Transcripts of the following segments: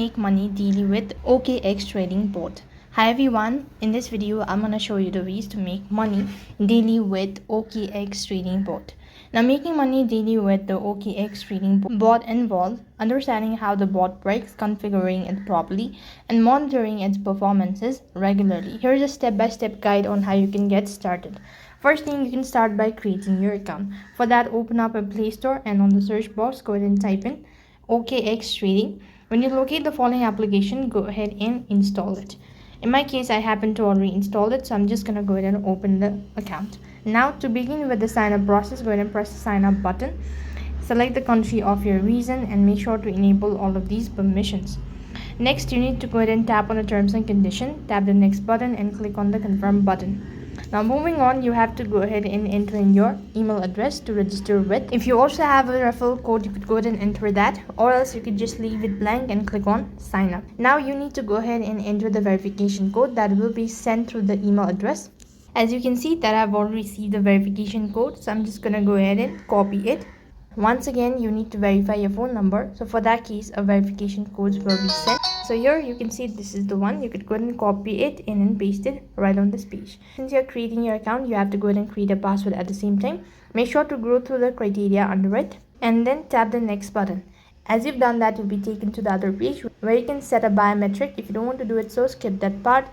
make money daily with OKX trading bot. Hi everyone, in this video I'm going to show you the ways to make money daily with OKX trading bot. Now making money daily with the OKX trading bot involves understanding how the bot works, configuring it properly, and monitoring its performances regularly. Here's a step-by-step guide on how you can get started. First thing, you can start by creating your account. For that, open up a Play Store and on the search box go ahead and type in OKX trading. When you locate the following application, go ahead and install it. In my case, I happen to already install it, so I'm just going to go ahead and open the account. Now to begin with the sign up process, go ahead and press the sign up button. Select the country of your region and make sure to enable all of these permissions. Next, you need to go ahead and tap on the terms and condition, tap the next button and click on the confirm button. Now moving on, you have to go ahead and enter in your email address to register with. If you also have a referral code, you could go ahead and enter that, or else you could just leave it blank and click on sign up. Now you need to go ahead and enter the verification code that will be sent through the email address. As you can see that I've already received the verification code, so I'm just gonna go ahead and copy it. Once again, you need to verify your phone number, so for that case a verification code will be sent. So here you can see this is the one. You could go ahead and copy it in and paste it right on this page. Since you're creating your account, you have to go ahead and create a password at the same time. Make sure to go through the criteria under it and then tap the next button. As you've done that, you'll be taken to the other page where you can set a biometric. If you don't want to do it, so skip that part.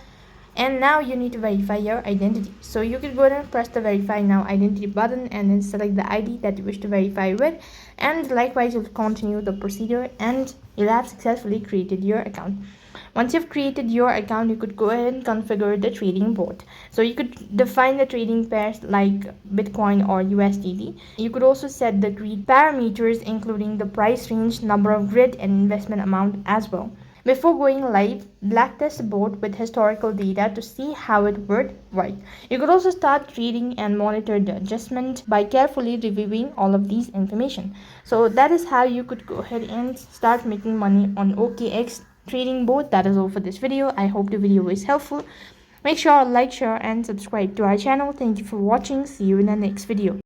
And now you need to verify your identity. So you can go ahead and press the verify now identity button and then select the ID that you wish to verify with, and likewise you'll continue the procedure and you'll have successfully created your account. Once you've created your account, you could go ahead and configure the trading bot. So you could define the trading pairs like Bitcoin or USDT. You could also set the grid parameters including the price range, number of grid and investment amount as well. Before going live, backtest the bot with historical data to see how it would work. You could also start trading and monitor the adjustment by carefully reviewing all of these information. So that is how you could go ahead and start making money on OKX trading bot. That is all for this video. I hope the video was helpful. Make sure to like, share and subscribe to our channel. Thank you for watching. See you in the next video.